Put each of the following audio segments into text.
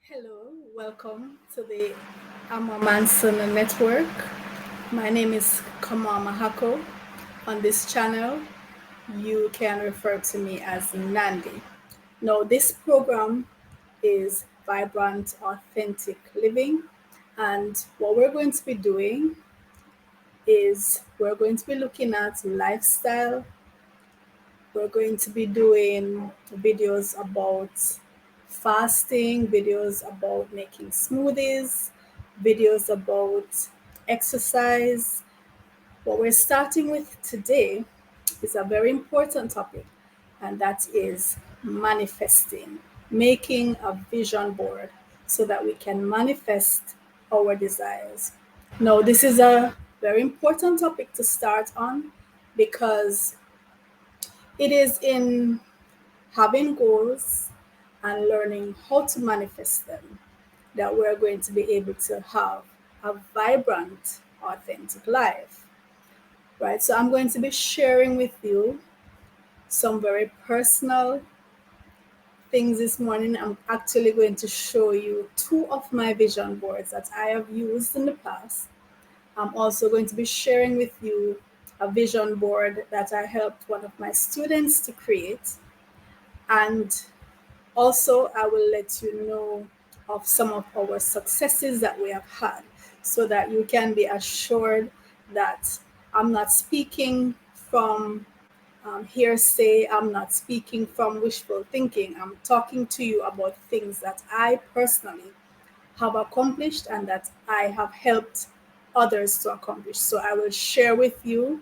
Hello, welcome to the Manson Network. My name is Kamau. On this channel, you can refer to me as Nandi. Now, this program is Vibrant Authentic Living, and what we're going to be doing is we're going to be looking at lifestyle. We're going to be doing videos about fasting, videos about making smoothies, videos about exercise. What we're starting with today is a very important topic, and that is manifesting, making a vision board so that we can manifest our desires. Now, this is a very important topic to start on because it is in having goals and learning how to manifest them that we're going to be able to have a vibrant, authentic life. Right? So, I'm going to be sharing with you some very personal things this morning. I'm actually going to show you two of my vision boards that I have used in the past. I'm also going to be sharing with you a vision board that I helped one of my students to create. And also, I will let you know of some of our successes that we have had so that you can be assured that I'm not speaking from hearsay, I'm not speaking from wishful thinking. I'm talking to you about things that I personally have accomplished and that I have helped others to accomplish. So I will share with you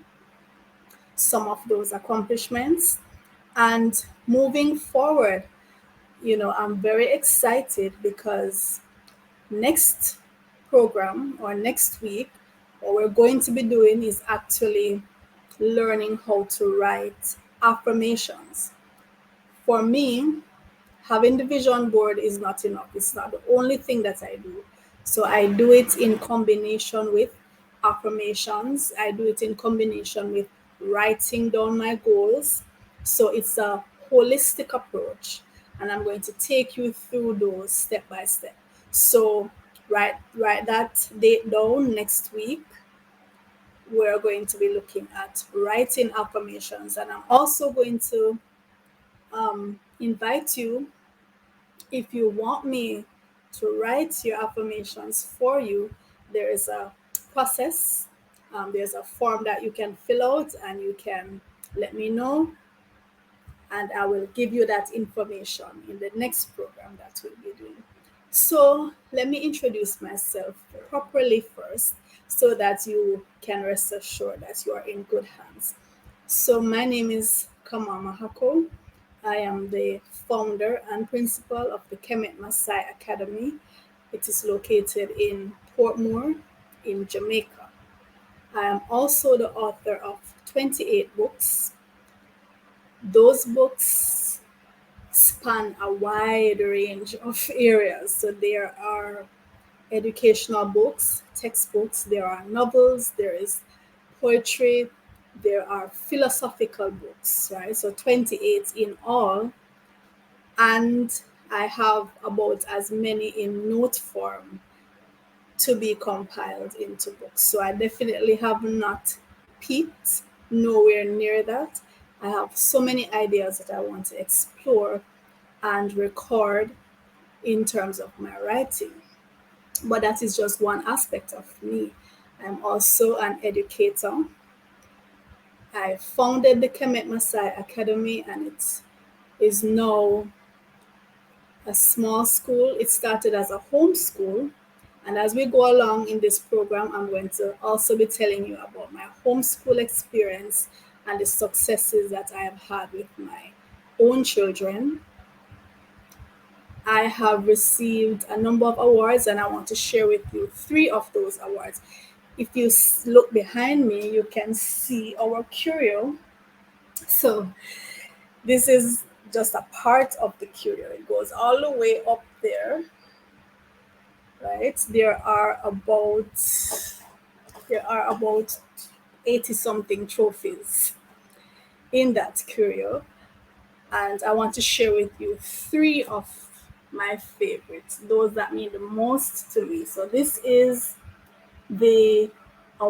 some of those accomplishments. And moving forward, I'm very excited because next program or next week, what we're going to be doing is actually learning how to write affirmations. For me, having the vision board is not enough. It's not the only thing that I do. So I do it in combination with affirmations. I do it in combination with writing down my goals. So it's a holistic approach. And I'm going to take you through those step by step. So write that date down next week. We're going to be looking at writing affirmations. And I'm also going to invite you, if you want me to write your affirmations for you, there is a process. There's a form that you can fill out and you can let me know, and I will give you that information in the next program that we'll be doing. So, let me introduce myself properly first so that you can rest assured that you are in good hands. So, my name is Kamau. I am the founder and principal of the Kemet Masai Academy. It is located in Portmore in Jamaica. I am also the author of 28 books. Those books span a wide range of areas. So there are educational books, textbooks, there are novels, there is poetry, there are philosophical books, right? So 28 in all. And I have about as many in note form to be compiled into books. So I definitely have not peaked, nowhere near that. I have so many ideas that I want to explore and record in terms of my writing. But that is just one aspect of me. I'm also an educator. I founded the Kemet Masai Academy, and it is now a small school. It started as a home school. And as we go along in this program, I'm going to also be telling you about my homeschool experience and the successes that I have had with my own children. I have received a number of awards, and I want to share with you three of those awards. If you look behind me, you can see our curio. So this is just a part of the curio. It goes all the way up there, right? There are about 80 something trophies in that curio, and I want to share with you three of my favorites, those that mean the most to me. So this is the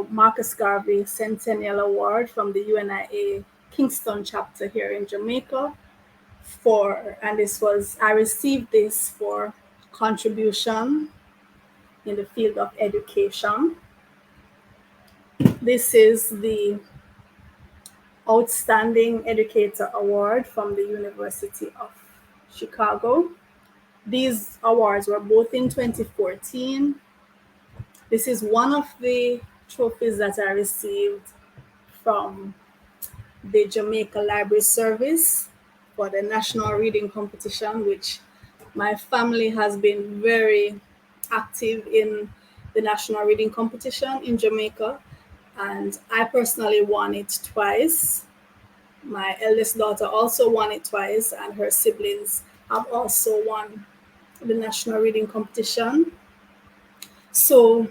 Marcus Garvey Centennial Award from the UNIA Kingston chapter here in Jamaica. And I received this for contribution in the field of education. This is the Outstanding Educator Award from the University of Chicago. These awards were both in 2014. This is one of the trophies that I received from the Jamaica Library Service for the National Reading Competition, which my family has been very active in the National Reading Competition in Jamaica. And I personally won it twice. My eldest daughter also won it twice, and her siblings have also won the National Reading Competition. So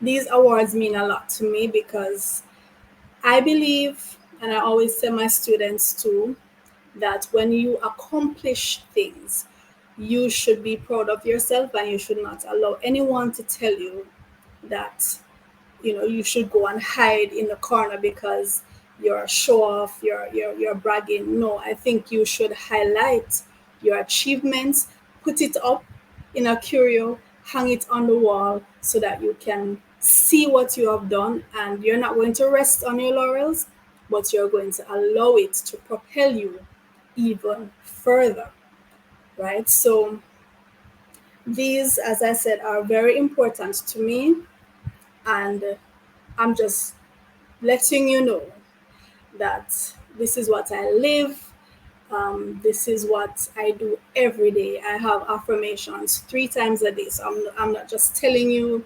these awards mean a lot to me because I believe, and I always tell my students too, that when you accomplish things, you should be proud of yourself and you should not allow anyone to tell you that you should go and hide in the corner because you're show off, you're bragging. No, I think you should highlight your achievements, put it up in a curio, hang it on the wall so that you can see what you have done, and you're not going to rest on your laurels, but you're going to allow it to propel you even further, right? So these, as I said, are very important to me, and I'm just letting you know that this is what I live. This is what I do every day. I have affirmations 3 times a day. So I'm not just telling you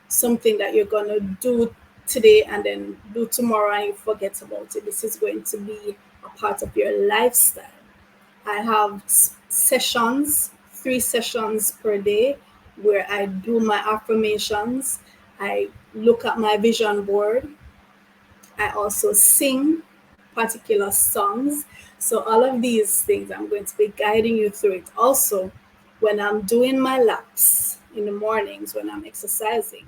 something that you're going to do today and then do tomorrow and you forget about it. This is going to be a part of your lifestyle. I have sessions, 3 sessions per day, where I do my affirmations. I look at my vision board. I also sing particular songs. So all of these things, I'm going to be guiding you through it. Also, when I'm doing my laps in the mornings, when I'm exercising,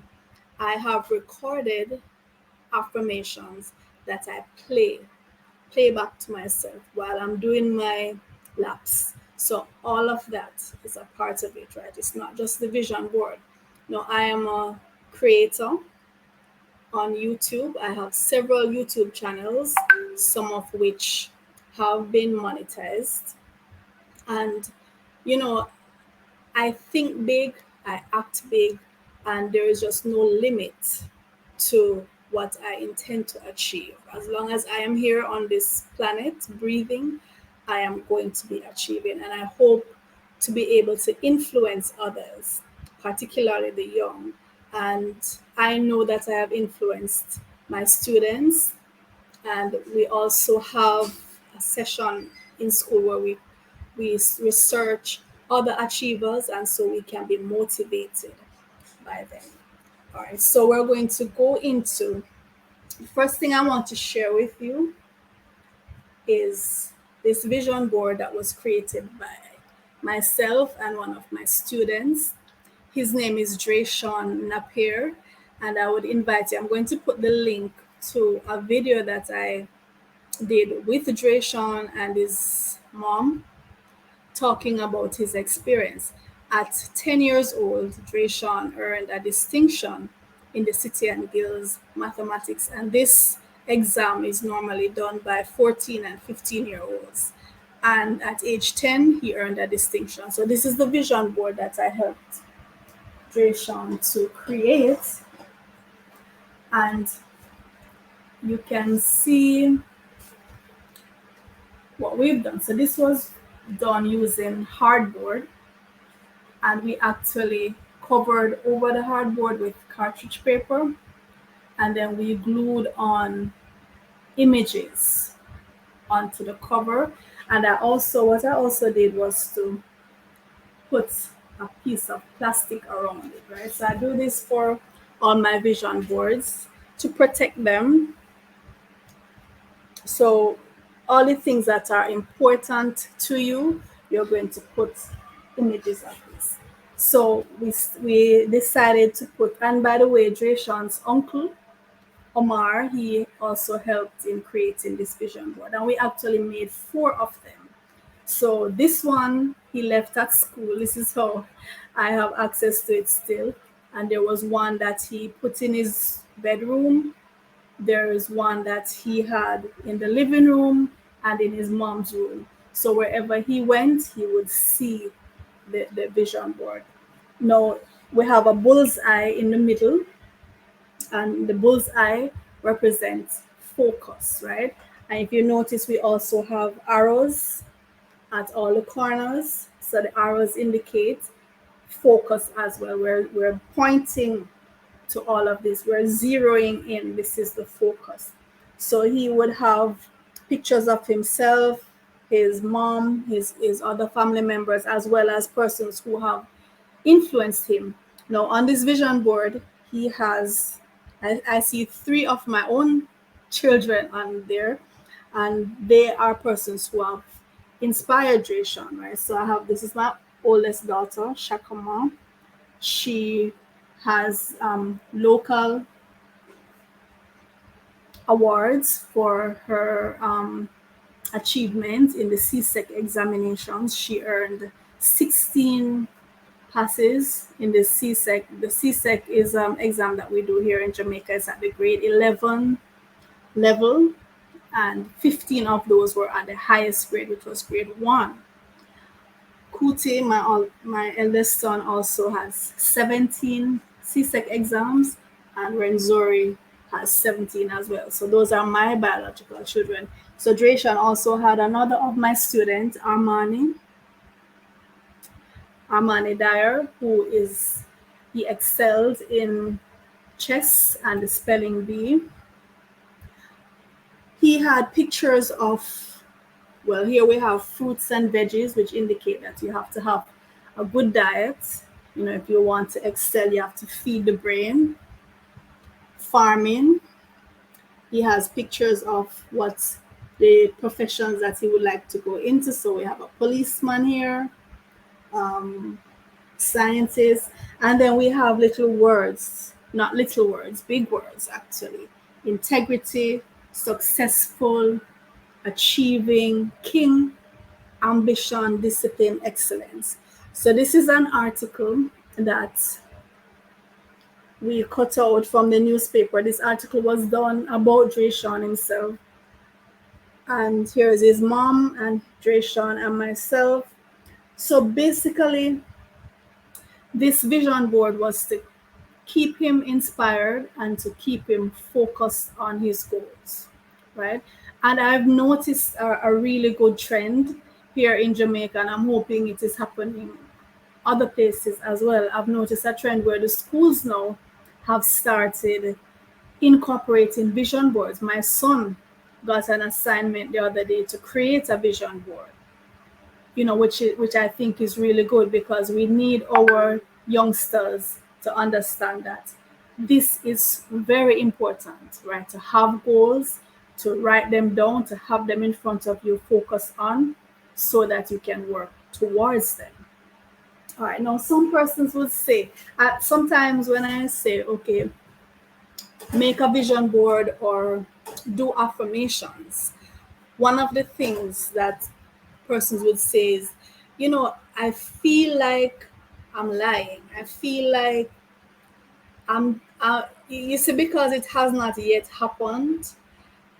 I have recorded affirmations that I play back to myself while I'm doing my laps. So all of that is a part of it, right? It's not just the vision board. No, I am a creator on YouTube. I have several YouTube channels, some of which have been monetized. And, you know, I think big, I act big, and there is just no limit to what I intend to achieve. As long as I am here on this planet breathing, I am going to be achieving. And I hope to be able to influence others, particularly the young. And I know that I have influenced my students. And we also have a session in school where we research other achievers, and so we can be motivated by them. All right, so we're going to go into the first thing I want to share with you is this vision board that was created by myself and one of my students. His name is Drayshawn Napier, and I would invite you. I'm going to put the link to a video that I did with Drayshawn and his mom, talking about his experience. At 10 years old, Drayshawn earned a distinction in the City and Guilds mathematics, and this exam is normally done by 14 and 15-year-olds. And at age 10, he earned a distinction. So this is the vision board that I helped Drayshawn to create. And you can see what we've done. So this was done using hardboard, and we actually covered over the hardboard with cartridge paper, and then we glued on images onto the cover. And what I also did was to put a piece of plastic around it, right? So I do this for all my vision boards to protect them. So all the things that are important to you, you're going to put images of this. So we decided to put, and by the way, Drayshawn's uncle, Omar, he also helped in creating this vision board. And we actually made 4 of them. So this one he left at school. This is how I have access to it still. And there was one that he put in his bedroom. There is one that he had in the living room and in his mom's room. So wherever he went, he would see the vision board. Now we have a bullseye in the middle, and the bullseye represents focus, right? And if you notice, we also have arrows at all the corners. So the arrows indicate focus as well. We're pointing to all of this. We're zeroing in. This is the focus. So he would have pictures of himself, his mom, his other family members, as well as persons who have influenced him. Now, on this vision board, he has, I see 3 of my own children on there, and they are persons who have inspired Drayshawn, right? So I have, this is my oldest daughter, Shakama. She has local awards for her achievement in the CSEC examinations. She earned 16 passes in the CSEC. The CSEC is an exam that we do here in Jamaica. It's at the grade 11 level, and 15 of those were at the highest grade, which was grade 1. Kuti, my eldest son, also has 17 CSEC exams, and Renzori has 17 as well. So those are my biological children. So Drayshawn also had another of my students, Armani Dyer, he excelled in chess and the spelling bee. He had pictures of, well, here we have fruits and veggies, which indicate that you have to have a good diet. You know, if you want to excel, you have to feed the brain. Farming. He has pictures of what the professions that he would like to go into. So we have a policeman here, scientist, and then we have little words, not little words, big words actually. Integrity, successful, achieving, king, ambition, discipline, excellence. So this is an article that we cut out from the newspaper. This article was done about Drayshawn himself. And here's his mom and Drayshawn and myself. So basically, this vision board was to keep him inspired and to keep him focused on his goals, right? And I've noticed a really good trend here in Jamaica, and I'm hoping it is happening other places as well. I've noticed a trend where the schools now have started incorporating vision boards. My son got an assignment the other day to create a vision board, you know, which I think is really good, because we need our youngsters to understand that this is very important, right? To have goals, to write them down, to have them in front of you, focus on, so that you can work towards them. All right, now some persons would say, sometimes when I say, okay, make a vision board or do affirmations, one of the things that persons would say is, you know, I feel like I'm lying. I feel like you see, because it has not yet happened,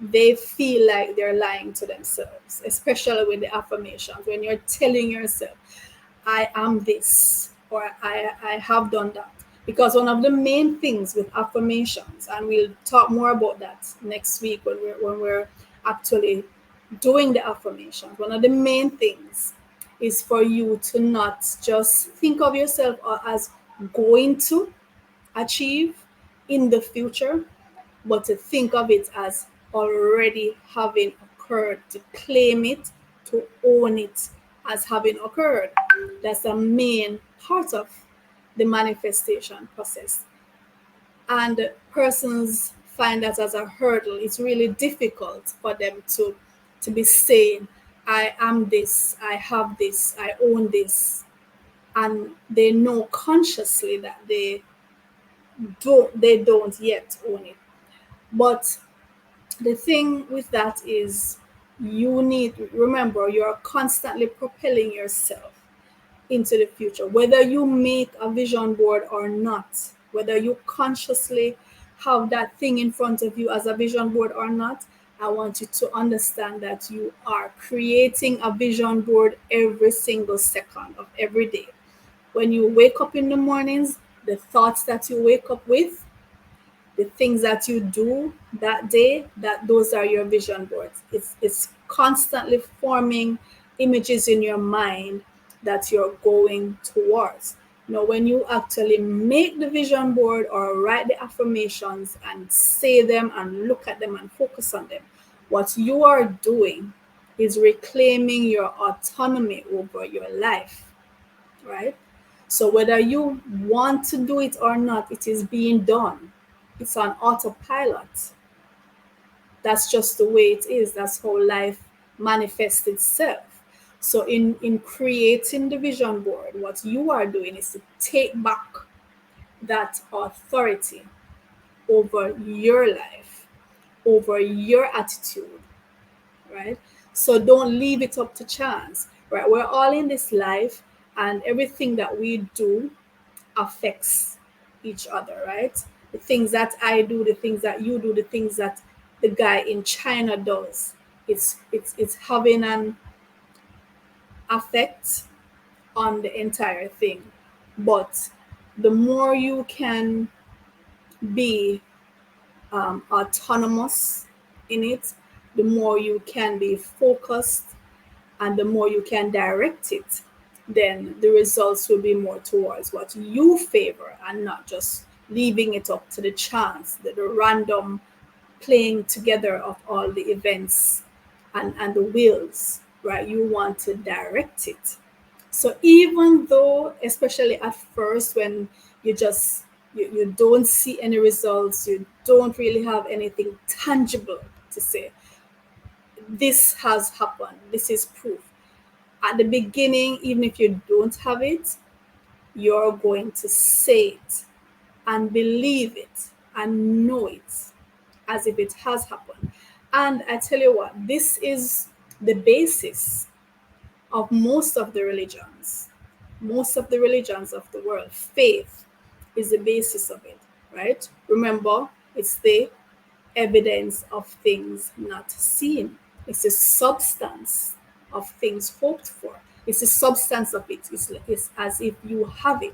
they feel like they're lying to themselves, especially with the affirmations. When you're telling yourself, I am this, or I have done that. Because one of the main things with affirmations, and we'll talk more about that next week when we're actually doing the affirmations, one of the main things is for you to not just think of yourself as going to achieve in the future, but to think of it as already having occurred, to claim it, to own it as having occurred. That's a main part of the manifestation process. And persons find that as a hurdle. It's really difficult for them to be saying, I am this, I have this, I own this. and they know consciously that they don't yet own it. But the thing with that is, you need remember, you're constantly propelling yourself into the future, whether you make a vision board or not, whether you consciously have that thing in front of you as a vision board or not. I want you to understand that you are creating a vision board every single second of every day. When you wake up in the mornings, the thoughts that you wake up with, the things that you do that day, that those are your vision boards. It's constantly forming images in your mind that you're going towards. Now, when you actually make the vision board or write the affirmations and say them and look at them and focus on them, what you are doing is reclaiming your autonomy over your life, right? So whether you want to do it or not, it is being done. It's on autopilot. That's just the way it is. That's how life manifests itself. So in creating the vision board, what you are doing is to take back that authority over your life, over your attitude, right? So don't leave it up to chance, right? We're all in this life, and everything that we do affects each other, right? The things that I do, the things that you do, the things that the guy in China does, it's having an effect on the entire thing. But the more you can be autonomous in it, the more you can be focused, and the more you can direct it, then the results will be more towards what you favor, and not just leaving it up to the chance, the random playing together of all the events and the wills, right? You want to direct it. So even though, especially at first, when you don't see any results, you don't really have anything tangible to say, this has happened, this is proof. At the beginning, even if you don't have it, you're going to say it and believe it and know it as if it has happened. And I tell you what, this is the basis of most of the religions of the world. Faith is the basis of it, right? Remember, it's the evidence of things not seen. It's the substance of things hoped for. It's the substance of it. It's as if you have it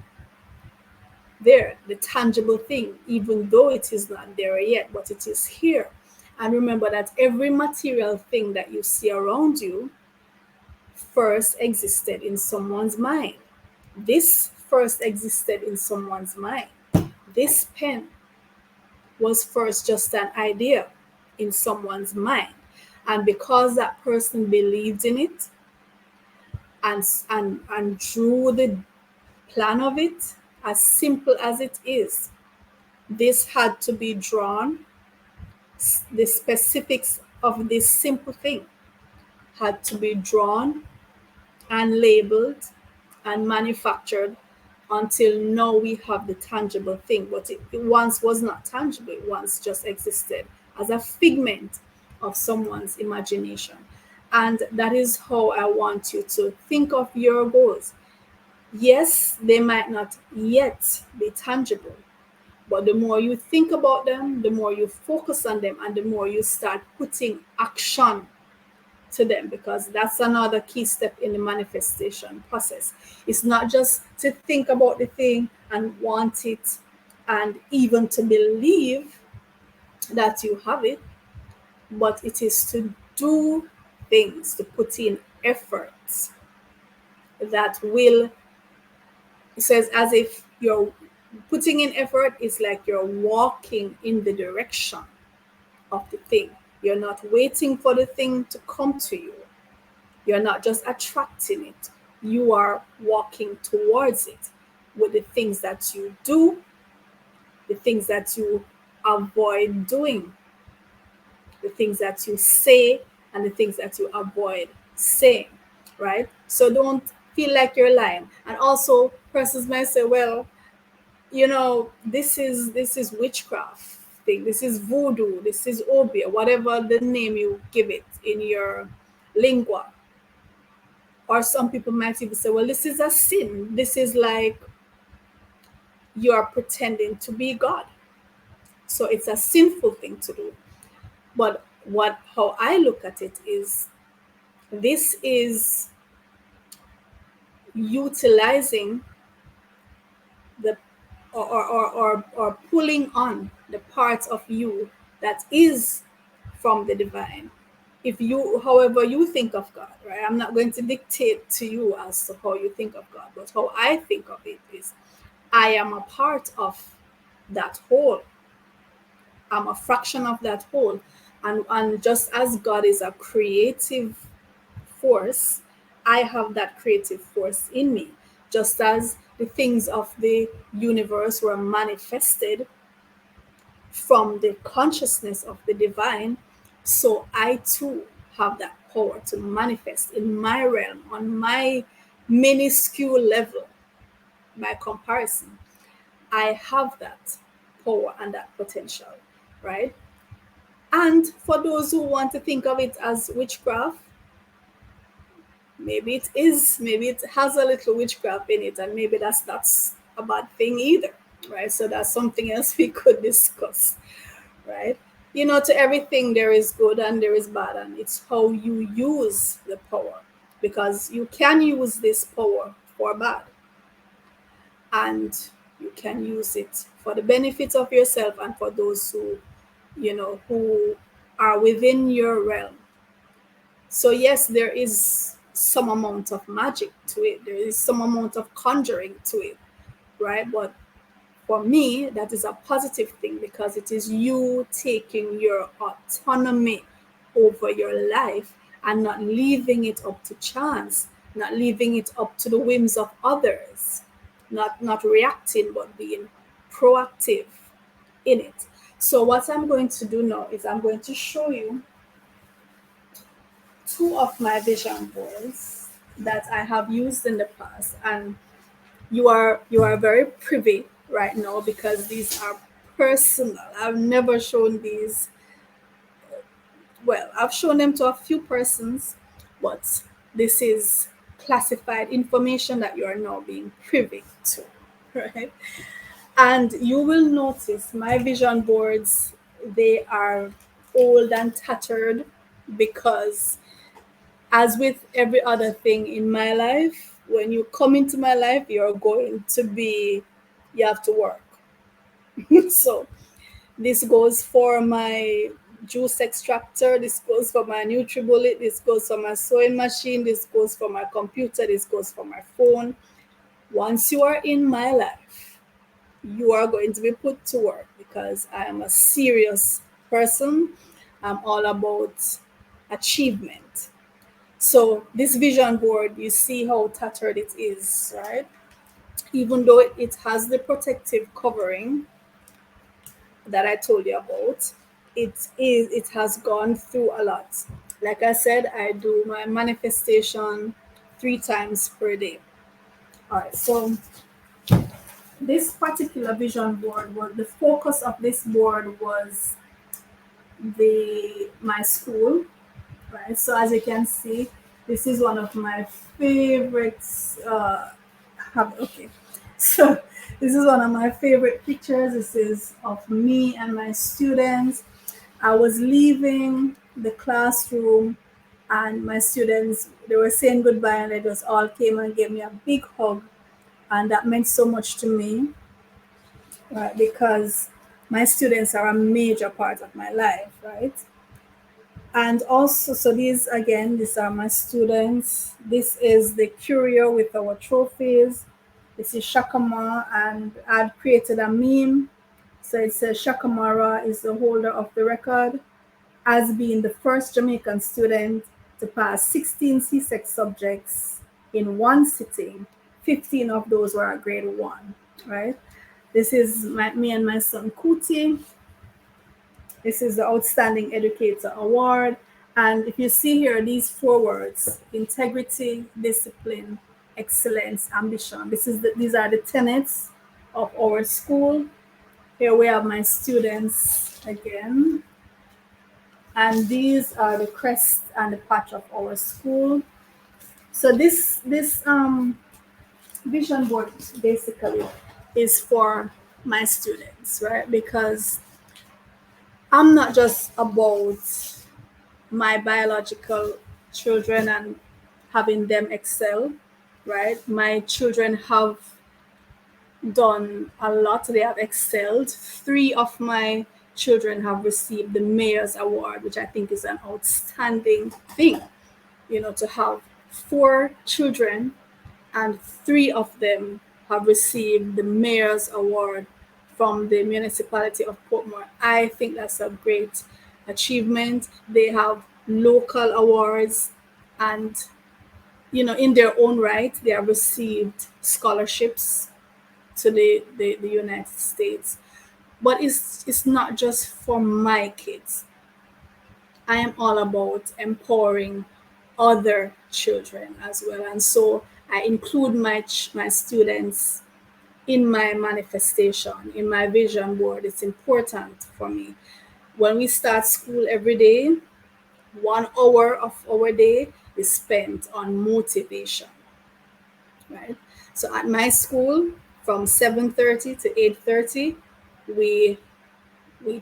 there, the tangible thing, even though it is not there yet, but it is here. And remember that every material thing that you see around you first existed in someone's mind. This first existed in someone's mind. This pen was first just an idea in someone's mind. And because that person believed in it and drew the plan of it, as simple as it is, this had to be drawn. The specifics of this simple thing had to be drawn and labeled and manufactured until now we have the tangible thing. But it once was not tangible, it once just existed as a figment of someone's imagination. And that is how I want you to think of your goals. Yes, they might not yet be tangible, but the more you think about them, the more you focus on them, and the more you start putting action to them, because that's another key step in the manifestation process. It's not just to think about the thing and want it and even to believe that you have it, but it is to do things, to put in efforts that will, it says, as if you're putting in effort is like you're walking in the direction of the thing. You're not waiting for the thing to come to you. You're not just attracting it. You are walking towards it with the things that you do, the things that you avoid doing, the things that you say, and the things that you avoid saying, right? So don't feel like you're lying. And also persons might say, well, this is witchcraft thing, this is voodoo, this is obeah, whatever the name you give it in your lingua. Or some people might even say, well, this is a sin, this is like you are pretending to be God, so it's a sinful thing to do. But how I look at it is, this is utilizing the or pulling on the parts of you that is from the divine. If you, however you think of God, right? I'm not going to dictate to you as to how you think of God, but how I think of it is, I am a part of that whole. I'm a fraction of that whole. And just as God is a creative force, I have that creative force in me. Just as the things of the universe were manifested from the consciousness of the divine, so I too have that power to manifest in my realm, on my minuscule level by comparison. I have that power and that potential, right? And for those who want to think of it as witchcraft, maybe it is, maybe it has a little witchcraft in it, and maybe that's a bad thing either, right? So that's something else we could discuss, right? To everything there is good and there is bad, and it's how you use the power, because you can use this power for bad, and you can use it for the benefit of yourself and for those who are within your realm. So yes, there is some amount of magic to it. There is some amount of conjuring to it, right? But for me, that is a positive thing, because it is you taking your autonomy over your life and not leaving it up to chance, not leaving it up to the whims of others, not reacting, but being proactive in it. So what I'm going to do now is I'm going to show you two of my vision boards that I have used in the past, and you are very privy right now because these are personal. I've never shown these. Well, I've shown them to a few persons, but this is classified information that you are now being privy to, right? And you will notice my vision boards, they are old and tattered, because as with every other thing in my life, when you come into my life, you have to work. So this goes for my juice extractor, this goes for my NutriBullet, this goes for my sewing machine, this goes for my computer, this goes for my phone. Once you are in my life, you are going to be put to work, because I am a serious person. I'm all about achievement. So this vision board, you see how tattered it is, right? Even though it has the protective covering that I told you about, it has gone through a lot. Like I said, I do my manifestation 3 times per day. All right, so this particular vision board, was the focus of this board was my school, right? So as you can see, this is one of my favorites. Okay, so this is one of my favorite pictures. This is of me and my students. I was leaving the classroom, and my students, they were saying goodbye, and they just all came and gave me a big hug, and that meant so much to me, right? Because my students are a major part of my life, right? And also, so these are my students. This is the courier with our trophies. This is Shakama, and I've created a meme. So it says Shakamara is the holder of the record as being the first Jamaican student to pass 16 CSEC subjects in one sitting. 15 of those were at grade 1, right? This is me and my son Kuti. This is the Outstanding Educator Award. And if you see here, these 4 words: integrity, discipline, excellence, ambition. These are the tenets of our school. Here we have my students again. And these are the crest and the patch of our school. So this vision board basically is for my students, right? Because I'm not just about my biological children and having them excel, right? My children have done a lot, they have excelled. 3 of my children have received the Mayor's Award, which I think is an outstanding thing, to have 4 children and 3 of them have received the Mayor's Award from the municipality of Portmore. I think that's a great achievement. They have local awards, and in their own right, they have received scholarships to the United States. But it's not just for my kids. I am all about empowering other children as well. And so I include my students in my manifestation, in my vision board. It's important for me. When we start school every day, 1 hour of our day is spent on motivation, right? So at my school, from 7:30 to 8:30, we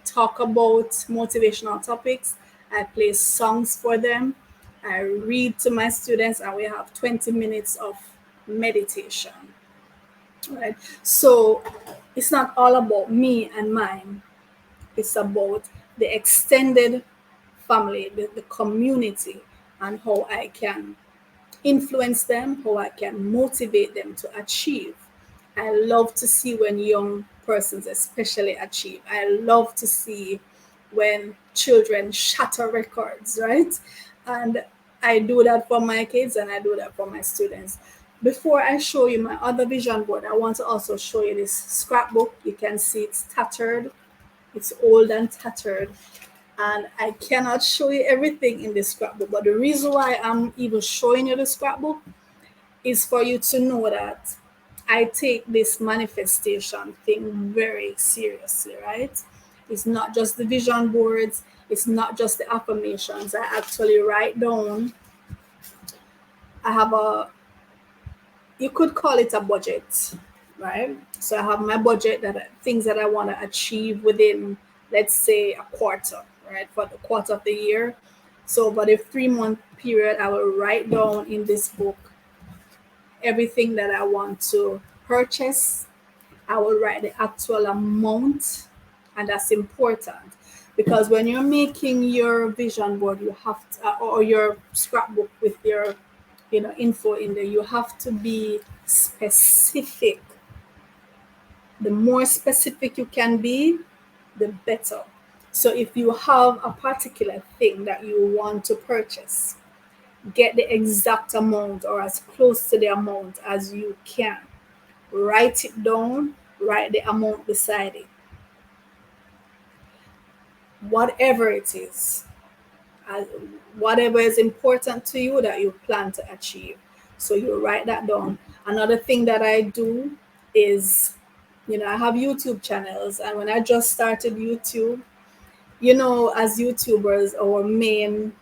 talk about motivational topics. I play songs for them. I read to my students, and we have 20 minutes of meditation. Right. So it's not all about me and mine. It's about the extended family, the community, and how I can influence them, how I can motivate them to achieve. I love to see when young persons especially achieve. I love to see when children shatter records, right? And I do that for my kids and I do that for my students. Before I show you my other vision board, I want to also show you this scrapbook. You can see it's tattered. It's old and tattered. And I cannot show you everything in this scrapbook. But the reason why I'm even showing you the scrapbook is for you to know that I take this manifestation thing very seriously, right? It's not just the vision boards, it's not just the affirmations. I actually write down, I have you could call it a budget, right? So I have my budget, things that I want to achieve within, let's say, a quarter, right? For the quarter of the year. So over the 3-month period, I will write down in this book everything that I want to purchase. I will write the actual amount, and that's important because when you're making your vision board, you have to, or your scrapbook with your info in there, you have to be specific. The more specific you can be, the better. So if you have a particular thing that you want to purchase, get the exact amount or as close to the amount as you can. Write it down, write the amount beside it. Whatever it is, whatever is important to you that you plan to achieve. So you write that down. Another thing that I do is, I have YouTube channels, and when I just started YouTube, as YouTubers, our main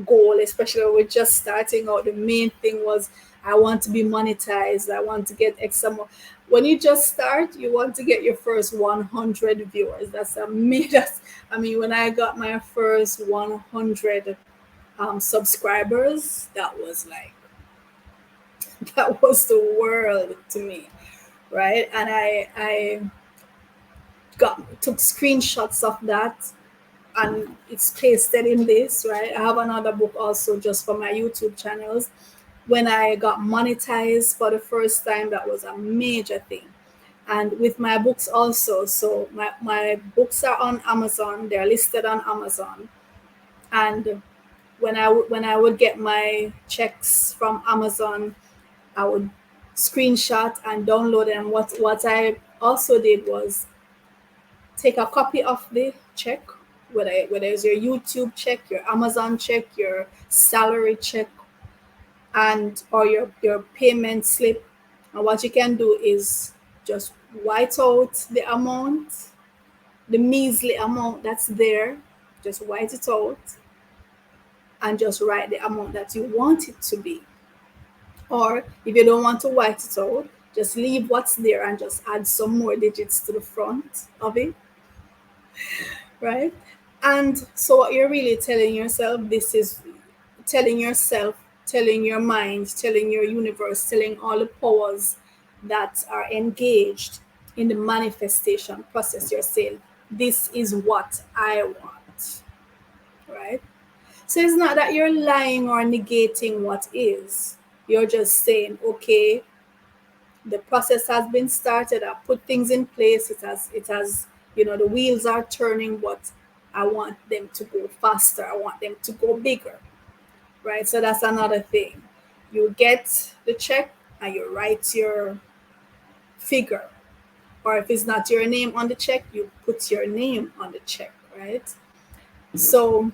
goal, especially when we're just starting out, the main thing was I want to be monetized. I want to get X amount. When you just start, you want to get your first 100 viewers. That's amazing. When I got my first 100 subscribers, that was like, that was the world to me, right? And I took screenshots of that, and it's pasted in this, right? I have another book also just for my YouTube channels. When I got monetized for the first time, that was a major thing. And with my books also, so my books are on Amazon, they're listed on Amazon. And when I would get my checks from Amazon, I would screenshot and download them. What I also did was take a copy of the check, whether it's your YouTube check, your Amazon check, your salary check, and or your payment slip. And what you can do is just white out the amount, the measly amount that's there, just white it out and just write the amount that you want it to be. Or if you don't want to white it out, just leave what's there and just add some more digits to the front of it, right? And so what you're really telling yourself, this is telling yourself, telling your mind, telling your universe, telling all the powers that are engaged in the manifestation process. You're saying, this is what I want, right? So it's not that you're lying or negating what is. You're just saying, okay, the process has been started. I put things in place. It has, the wheels are turning, but I want them to go faster. I want them to go bigger, right? So that's another thing. You get the check and you write your figure. Or if it's not your name on the check, you put your name on the check, right? So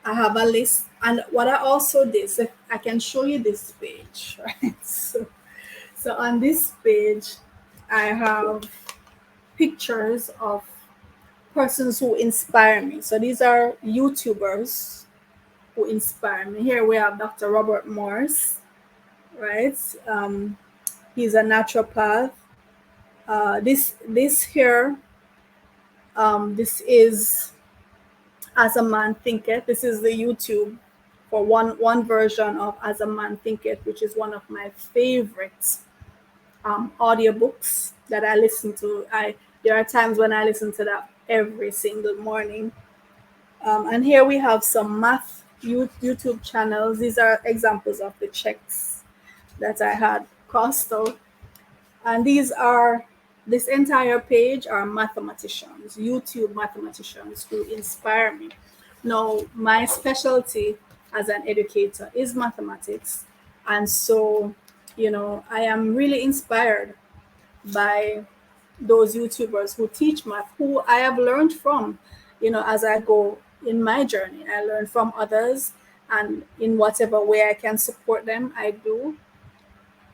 I have a list. And what I also did, so I can show you this page, right? So on this page, I have pictures of persons who inspire me. So these are YouTubers who inspire me. Here we have Dr. Robert Morse, right? He's a naturopath. This here, this is As a Man Thinketh. This is the YouTube for one version of As a Man Thinketh, which is one of my favorite audiobooks that I listen to. There are times when I listen to that every single morning. And here we have some math YouTube channels. These are examples of the checks that I had crossed out. And this entire page are mathematicians, YouTube mathematicians who inspire me. Now, my specialty as an educator is mathematics. And so, I am really inspired by those YouTubers who teach math, who I have learned from, as I go in my journey. I learn from others, and in whatever way I can support them, I do.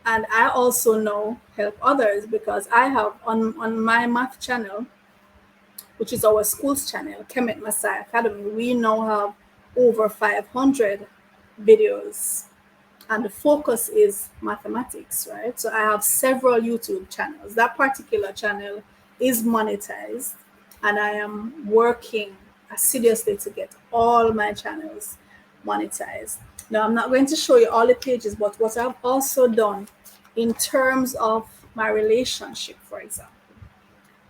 And I also know help others because I have on my math channel, which is our school's channel, Kemet Masai Academy, we now have over 500 videos, and the focus is mathematics, right? So I have several YouTube channels. That particular channel is monetized, and I am working assiduously to get all my channels monetized. Now, I'm not going to show you all the pages, but what I've also done in terms of my relationship, for example.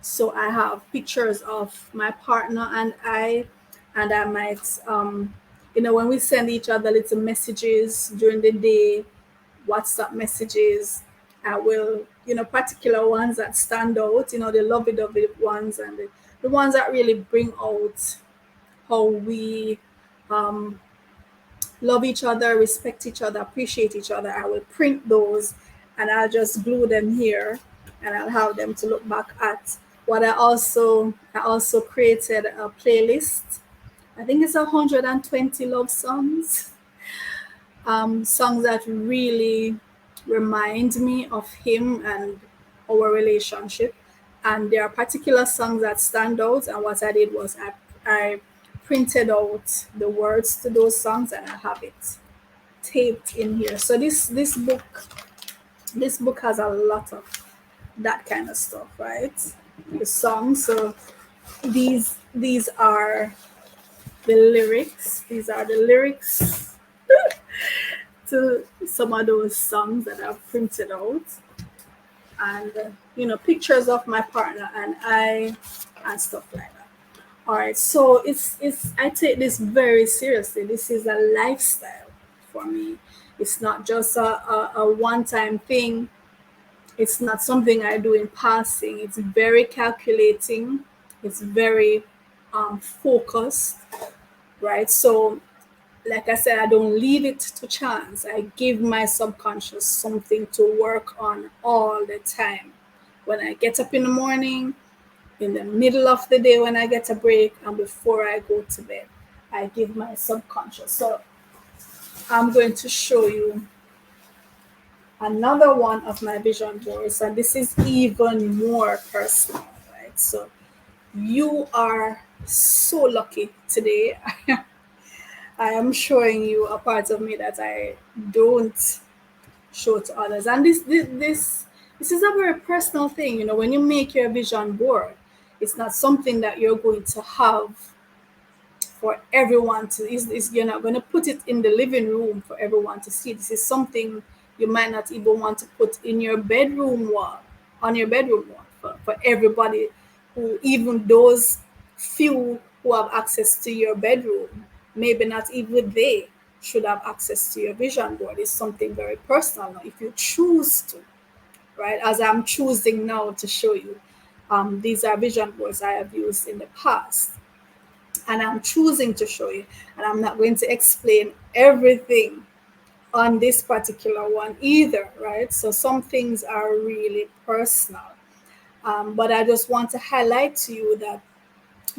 So I have pictures of my partner and I might, when we send each other little messages during the day, WhatsApp messages, I will, particular ones that stand out, the lovey-dovey ones and the ones that really bring out how we love each other, respect each other, appreciate each other. I will print those and I'll just glue them here and I'll have them to look back at. What I also created a playlist. I think it's 120 love songs. Songs that really remind me of him and our relationship. And there are particular songs that stand out. And what I did was I printed out the words to those songs and I have it taped in here. So this book has a lot of that kind of stuff, right? The songs. So these are the lyrics. These are the lyrics to some of those songs that I've printed out, and pictures of my partner and I, and stuff like that. All right, so it's I take this very seriously. This is a lifestyle for me. It's not just a one-time thing. It's not something I do in passing. It's very calculating. It's very focused, right? So, like I said, I don't leave it to chance. I give my subconscious something to work on all the time. When I get up in the morning, in the middle of the day when I get a break, and before I go to bed, I give my subconscious. So I'm going to show you another one of my vision boards, and this is even more personal, right? So you are so lucky today. I am showing you a part of me that I don't show to others, and this is a very personal thing. When you make your vision board, it's not something that you're going to have for everyone to is you're not going to put it in the living room for everyone to see. This is something you might not even want to put in your bedroom wall, on your bedroom wall, for everybody, who even those few who have access to your bedroom, maybe not even they should have access to your vision board. It's something very personal now, if you choose to, right? As I'm choosing now to show you. These are vision boards I have used in the past, and I'm choosing to show you. And I'm not going to explain everything on this particular one either, right? So some things are really personal. But I just want to highlight to you that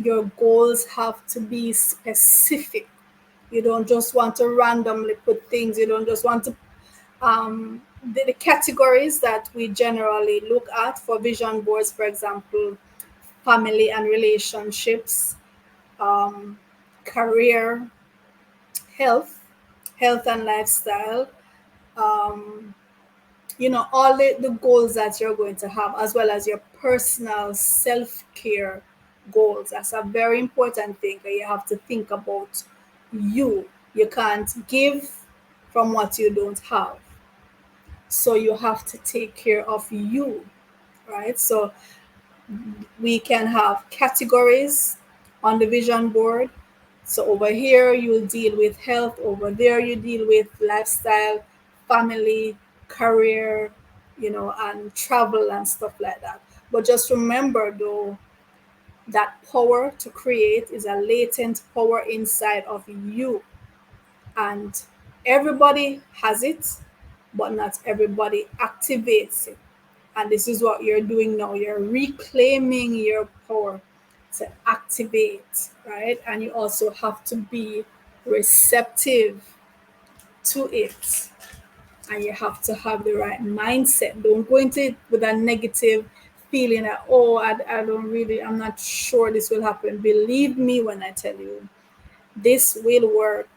your goals have to be specific. You don't just want to randomly put things, you don't just want to the categories that we generally look at for vision boards, for example, family and relationships, um, career, health, health and lifestyle, um, all the goals that you're going to have, as well as your personal self-care goals. That's a very important thing. You have to think about you. You can't give from what you don't have. So you have to take care of you, right? So we can have categories on the vision board. So over here, you'll deal with health. Over there, you deal with lifestyle, family, career, and travel and stuff like that. But just remember, though, that power to create is a latent power inside of you. And everybody has it, but not everybody activates it. And this is what you're doing now. You're reclaiming your power to activate, right? And you also have to be receptive to it. And you have to have the right mindset. Don't go into it with a negative feeling that, oh, I don't really, I'm not sure this will happen. Believe me when I tell you, this will work.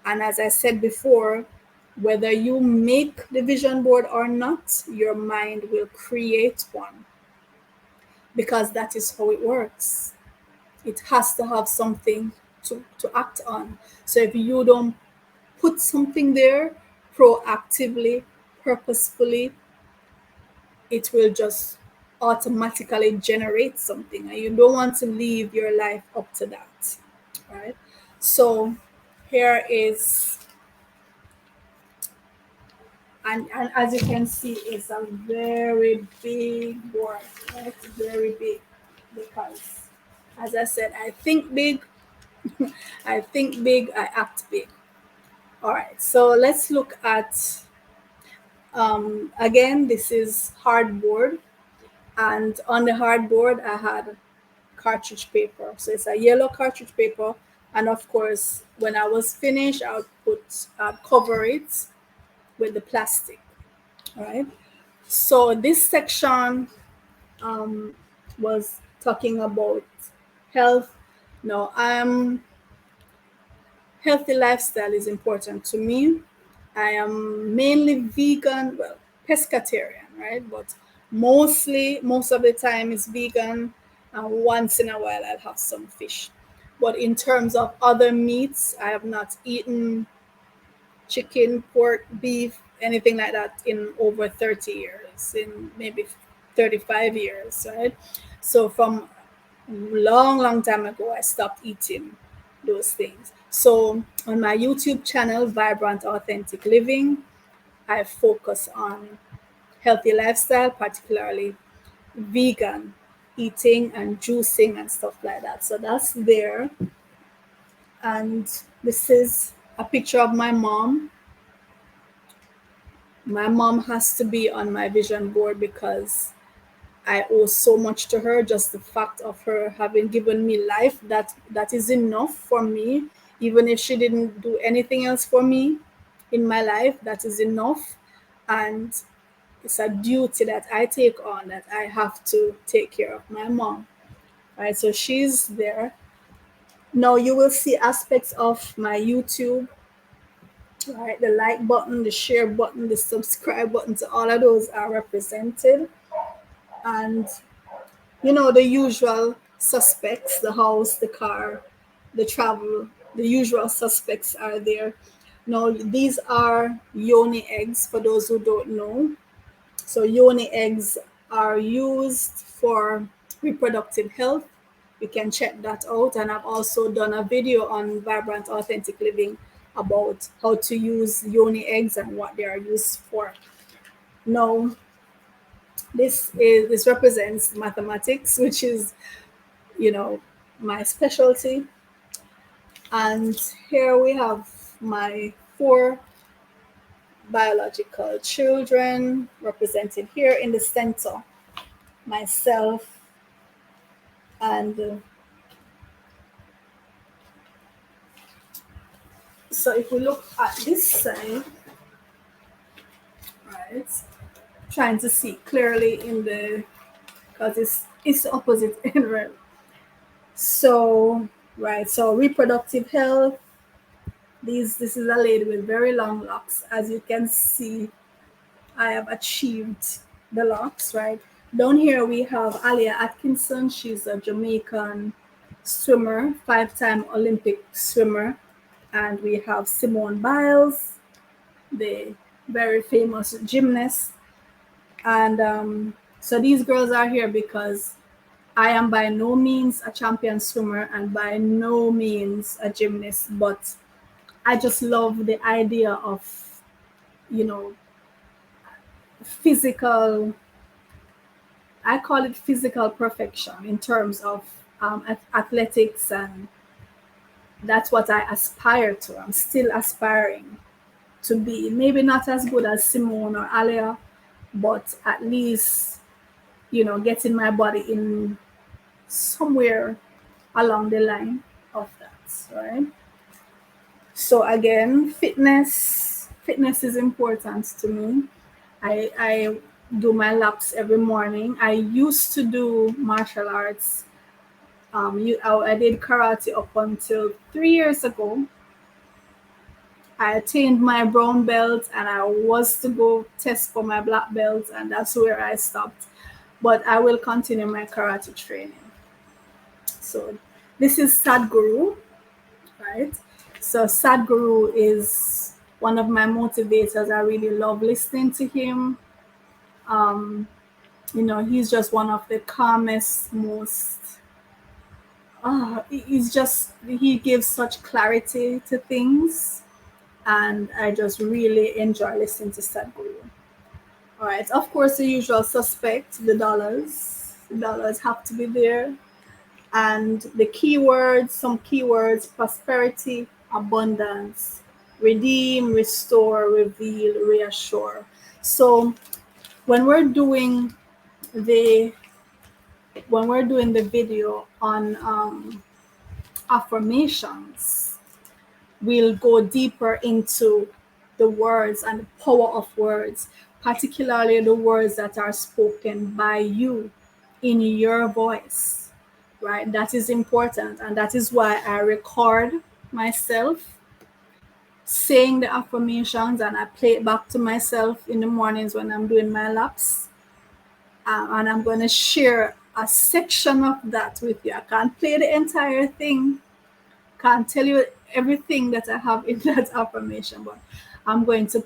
And as I said before, whether you make the vision board or not, your mind will create one, because that is how it works. It has to have something to act on. So if you don't put something there proactively, purposefully, it will just automatically generate something. And you don't want to leave your life up to that, right? So here is, and as you can see, it's a very big board, right? Very big, because as I said, I think big, I think big, I act big. All right, so let's look at, again, this is hardboard, and on the hardboard I had cartridge paper. So it's a yellow cartridge paper, and of course, when I was finished, I would cover it with the plastic. All right. So this section was talking about health. No, healthy lifestyle is important to me. I am mainly vegan, well, pescatarian, right? But most of the time it's vegan, and once in a while I'll have some fish. But in terms of other meats, I have not eaten chicken, pork, beef, anything like that in over 30 years, in maybe 35 years, right? So from long time ago, I stopped eating those things. So on my YouTube channel, Vibrant Authentic Living, I focus on healthy lifestyle, particularly vegan eating and juicing and stuff like that. So that's there. And this is a picture of my mom. My mom has to be on my vision board because I owe so much to her. Just the fact of her having given me life, that is enough for me. Even if she didn't do anything else for me in my life, that is enough. And it's a duty that I take on, that I have to take care of my mom. Right? So she's there. Now you will see aspects of my YouTube, right? The like button, the share button, the subscribe button, so all of those are represented. And the usual suspects, the house, the car, the travel, the usual suspects are there. Now, these are yoni eggs for those who don't know. So, yoni eggs are used for reproductive health. You can check that out. And I've also done a video on Vibrant Authentic Living about how to use yoni eggs and what they are used for. Now, this represents mathematics, which is my specialty. And here we have my 4 biological children represented here in the center, myself. And so if we look at this side, right, trying to see clearly in the, because it's the opposite end, right? So right, so reproductive health. This is a lady with very long locks. As you can see, I have achieved the locks, right? Down here we have Llaila Atkinson. She's a Jamaican swimmer, 5-time Olympic swimmer. And we have Simone Biles, the very famous gymnast. And so these girls are here because I am by no means a champion swimmer and by no means a gymnast, but I just love the idea of, physical, I call it physical perfection in terms of athletics, and that's what I aspire to. I'm still aspiring to be maybe not as good as Simone or Llaila, but at least, getting my body in somewhere along the line of that, right? So again, fitness is important to me. I do my laps every morning. I used to do martial arts. I did karate up until 3 years ago. I attained my brown belt and I was to go test for my black belt, and that's where I stopped. But I will continue my karate training. So this is Sadhguru, right? So Sadhguru is one of my motivators. I really love listening to him. He's just one of the calmest, most he gives such clarity to things, and I just really enjoy listening to Sadhguru. All right, of course, the usual suspect, the dollars. The dollars have to be there. And the keywords, some keywords: prosperity, abundance, redeem, restore, reveal, reassure. So when we're doing the video on affirmations, we'll go deeper into the words and the power of words, particularly the words that are spoken by you in your voice, right? That is important, and that is why I record myself saying the affirmations and I play it back to myself in the mornings when I'm doing my laps. And I'm going to share a section of that with you. I can't play the entire thing, can't tell you everything that I have in that affirmation, but I'm going to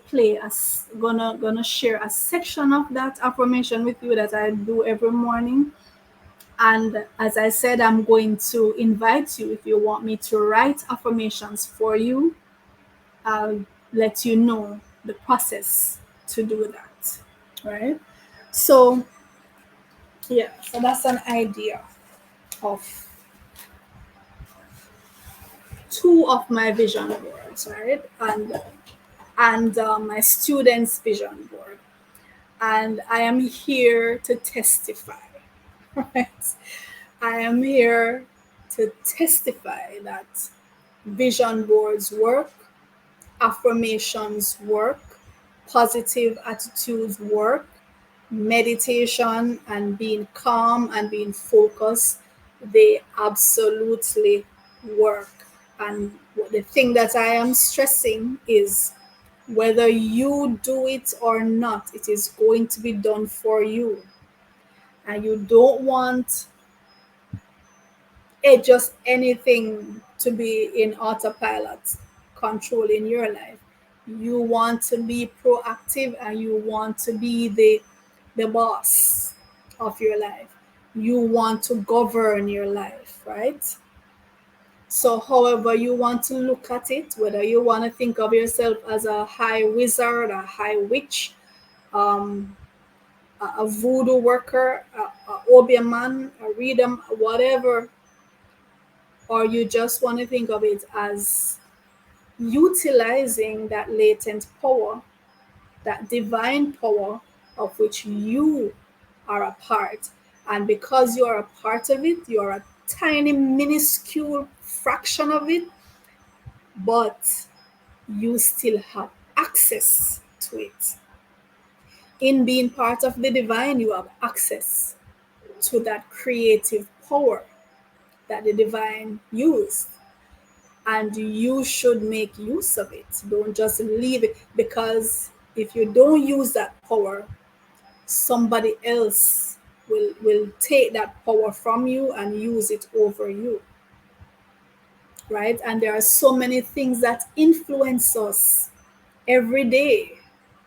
gonna share a section of that affirmation with you that I do every morning. And as I said, I'm going to invite you, if you want me to write affirmations for you, I'll let you know the process to do that, right? So yeah, so that's an idea of 2 of my vision boards, right? And my students' vision board. And I am here to testify, right? I am here to testify that vision boards work, affirmations work, positive attitudes work, meditation and being calm and being focused, they absolutely work. And the thing that I am stressing is whether you do it or not, it is going to be done for you. And you don't want just anything to be in autopilot controlling your life. You want to be proactive and you want to be the boss of your life. You want to govern your life, right? So, however you want to look at it, whether you want to think of yourself as a high wizard, a high witch, um, a voodoo worker, a obeah man, a reader, whatever, or you just want to think of it as utilizing that latent power, that divine power of which you are a part. And because you are a part of it, you are a tiny, minuscule fraction of it, but you still have access to it. In being part of the divine, you have access to that creative power that the divine used. And you should make use of it. Don't just leave it, because if you don't use that power, somebody else will take that power from you and use it over you, right? And there are so many things that influence us every day.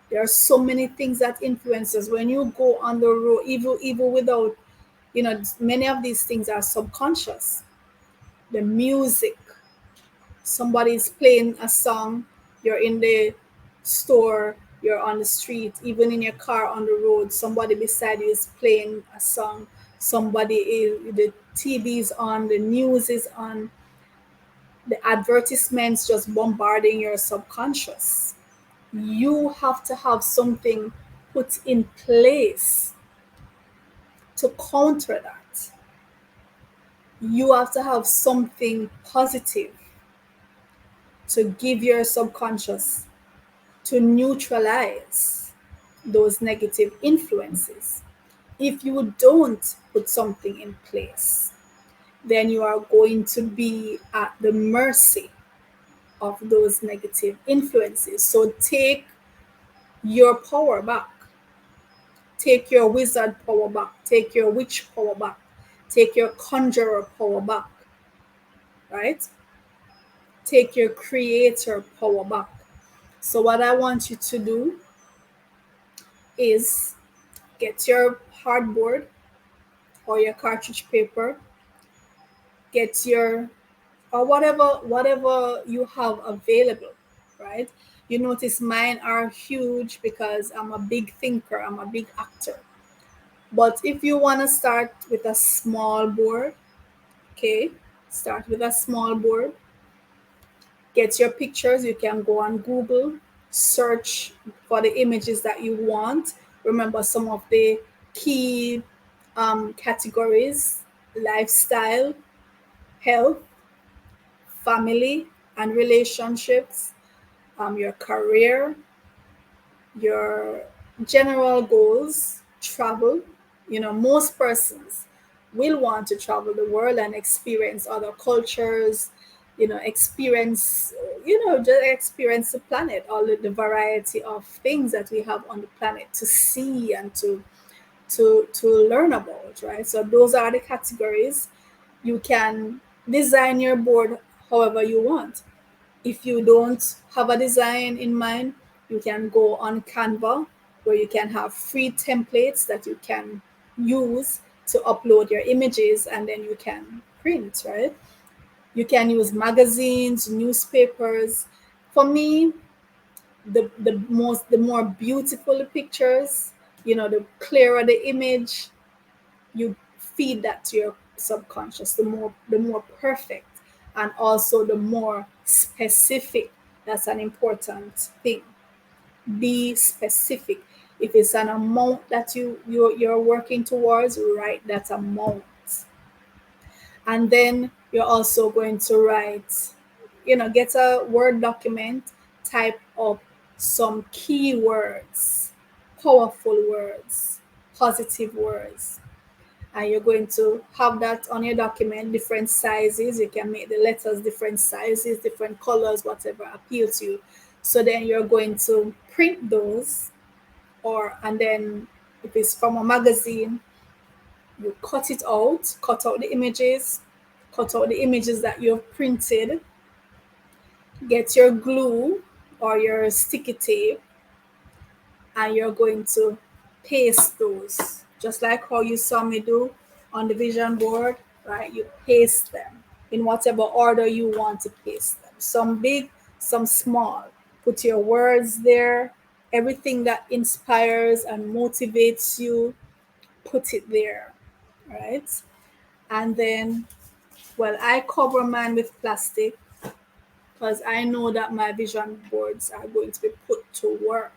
There are so many things that influence us when you go on the road, even without, many of these things are subconscious. The music, somebody's playing a song, you're in the store, you're on the street, even in your car on the road, somebody beside you is playing a song, the TV is on, the news is on, the advertisements just bombarding your subconscious. You have to have something put in place to counter that. You have to have something positive to give your subconscious, to neutralize those negative influences. If you don't put something in place, then you are going to be at the mercy of those negative influences. So take your power back. Take your wizard power back. Take your witch power back. Take your conjurer power back. Right? Take your creator power back. So, what I want you to do is get your hardboard or your cartridge paper, get your, or whatever you have available, right? You notice mine are huge because I'm a big thinker, I'm a big actor. But if you want to start with a small board, okay, start with a small board, get your pictures. You can go on Google, search for the images that you want. Remember some of the key categories: lifestyle, health, family and relationships, your career, your general goals, travel. Most persons will want to travel the world and experience other cultures, just experience the planet, all the variety of things that we have on the planet to see and to learn about, right? So those are the categories. You can design your board however you want. If you don't have a design in mind, you can go on Canva, where you can have free templates that you can use to upload your images, and then you can print, right? You can use magazines, newspapers. For me, the more beautiful the pictures, the clearer the image, you feed that to your subconscious, the more perfect, and also the more specific. That's an important thing. Be specific. If it's an amount that you're working towards, write that amount. And then you're also going to write get a Word document, type up some keywords, powerful words, positive words, and you're going to have that on your document, different sizes. You can make the letters different sizes, different colors, whatever appeals to you. So then you're going to print those, and then if it's from a magazine, you cut out the images that you've printed, get your glue or your sticky tape, and you're going to paste those, just like how you saw me do on the vision board, right? You paste them in whatever order you want to paste them, some big, some small. Put your words there, everything that inspires and motivates you, put it there, right? And then, well, I cover mine with plastic because I know that my vision boards are going to be put to work.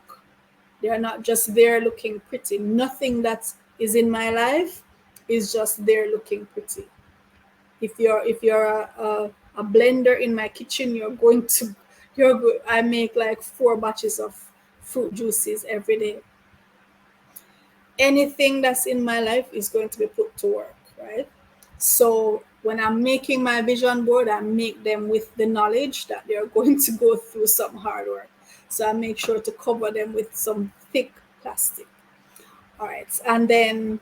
They are not just there looking pretty. Nothing that is in my life is just there looking pretty. If you're a blender in my kitchen, I make like 4 batches of fruit juices every day. Anything that's in my life is going to be put to work, right? So when I'm making my vision board, I make them with the knowledge that they're going to go through some hard work. So I make sure to cover them with some thick plastic. All right. And then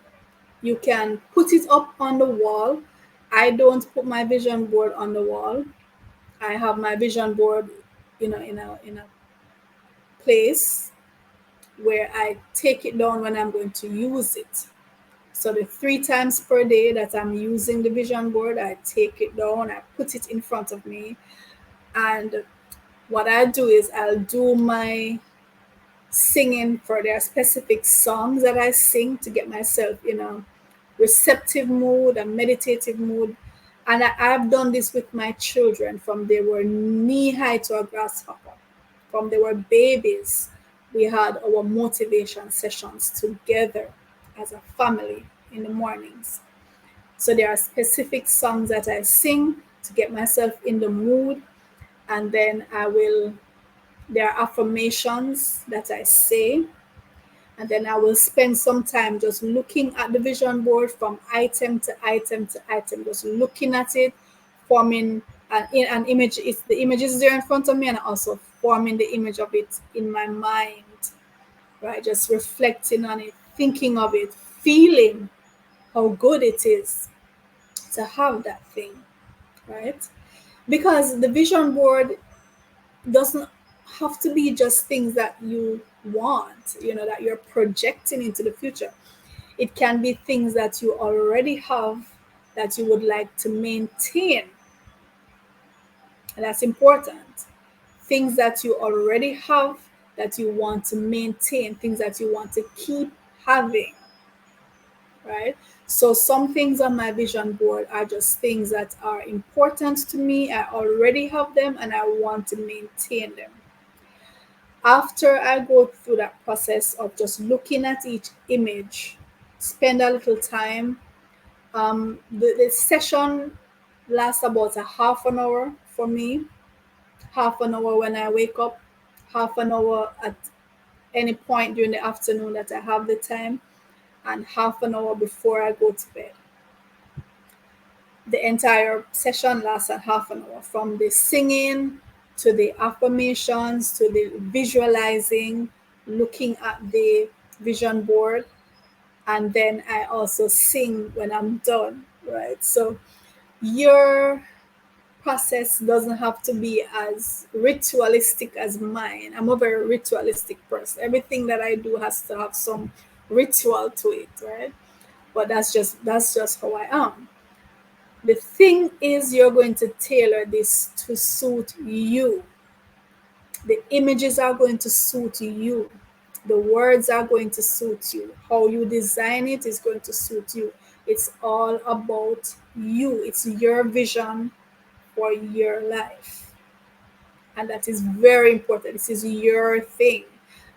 you can put it up on the wall. I don't put my vision board on the wall. I have my vision board, in a place where I take it down when I'm going to use it. So the 3 times per day that I'm using the vision board, I take it down, I put it in front of me. And what I do is I'll do my singing for their specific songs that I sing to get myself in a receptive mood, a meditative mood. And I've done this with my children from they were knee high to a grasshopper, from they were babies. We had our motivation sessions together as a family in the mornings. So there are specific songs that I sing to get myself in the mood, and then there are affirmations that I say, and then I will spend some time just looking at the vision board from item to item to item, just looking at it, forming an image. It's the image is there in front of me, and also forming the image of it in my mind, right? Just reflecting on it, thinking of it, feeling how good it is to have that thing, right? Because the vision board doesn't have to be just things that you want, that you're projecting into the future. It can be things that you already have that you would like to maintain. And that's important. Things that you already have that you want to maintain, things that you want to keep having, right? So some things on my vision board are just things that are important to me. I already have them and I want to maintain them. After I go through that process of just looking at each image, spend a little time. The session lasts about a half an hour for me, half an hour when I wake up, half an hour at any point during the afternoon that I have the time, and half an hour before I go to bed. The entire session lasts a half an hour, from the singing to the affirmations to the visualizing, looking at the vision board, and then I also sing when I'm done, right? So your process doesn't have to be as ritualistic as mine. I'm a very ritualistic person. Everything that I do has to have some ritual to it, right? But that's just how I am. The thing is, you're going to tailor this to suit you. The images are going to suit you. The words are going to suit you. How you design it is going to suit you. It's all about you. It's your vision for your life. And that is very important. This is your thing.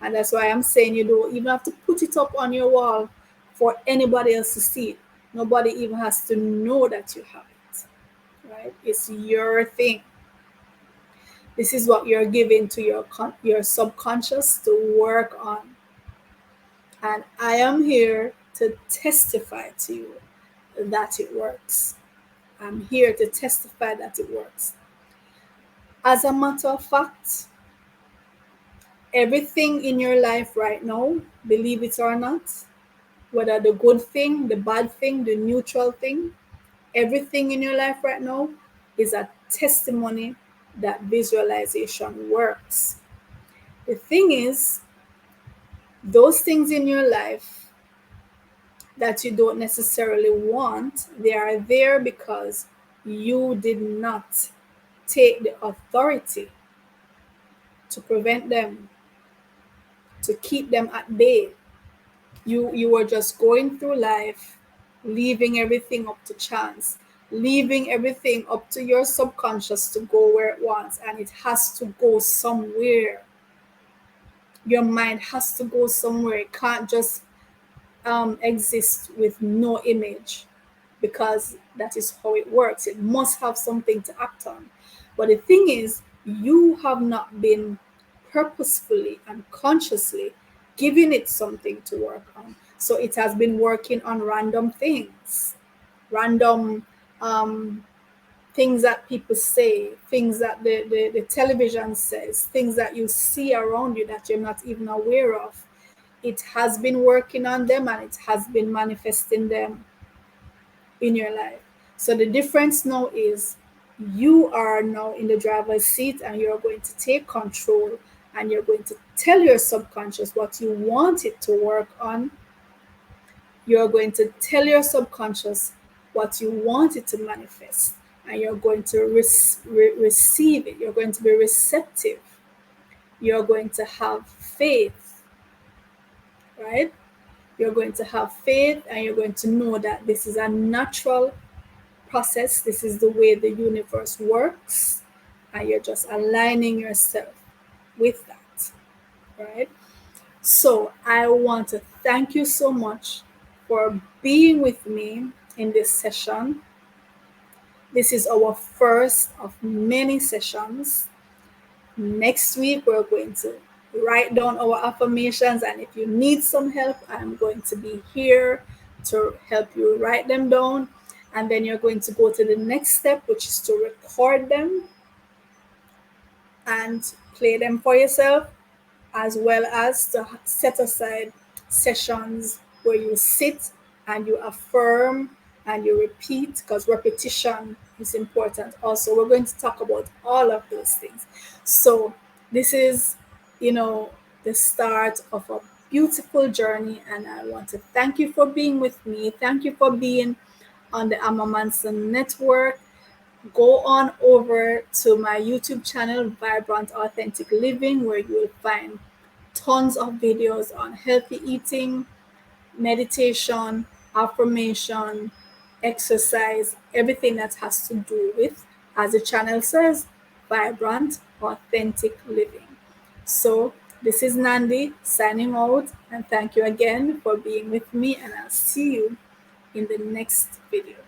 And that's why I'm saying you don't even have to put it up on your wall for anybody else to see it. Nobody even has to know that you have it. Right? It's your thing. This is what you're giving to your subconscious to work on. And I am here to testify to you that it works. I'm here to testify that it works. As a matter of fact, everything in your life right now, believe it or not, whether the good thing, the bad thing, the neutral thing, everything in your life right now is a testimony that visualization works. The thing is, those things in your life that you don't necessarily want, they are there because you did not take the authority to prevent them, to keep them at bay. You were just going through life, leaving everything up to chance, leaving everything up to your subconscious to go where it wants, and it has to go somewhere. Your mind has to go somewhere. It can't just exist with no image, because that is how it works. It must have something to act on. But the thing is, you have not been purposefully and consciously giving it something to work on. So it has been working on random things, random things that people say, things that the television says, things that you see around you that you're not even aware of. It has been working on them and it has been manifesting them in your life. So the difference now is you are now in the driver's seat and you're going to take control and you're going to tell your subconscious what you want it to work on. You're going to tell your subconscious what you want it to manifest, and you're going to receive it. You're going to be receptive. You're going to have faith, right? You're going to have faith and you're going to know that this is a natural process. This is the way the universe works, and you're just aligning yourself with that, right? So I want to thank you so much for being with me in this session. This is our first of many sessions. Next week, we're going to write down our affirmations, and if you need some help, I'm going to be here to help you write them down. And then you're going to go to the next step, which is to record them and play them for yourself, as well as to set aside sessions where you sit and you affirm and you repeat, because repetition is important. Also, we're going to talk about all of those things. So this is, the start of a beautiful journey, and I want to thank you for being with me. Thank you for being on the Amma Manson Network. Go on over to my YouTube channel, Vibrant Authentic Living, where you will find tons of videos on healthy eating, meditation, affirmation, exercise, everything that has to do with, as the channel says, vibrant, authentic living. So this is Nandi signing out, and thank you again for being with me, and I'll see you in the next video.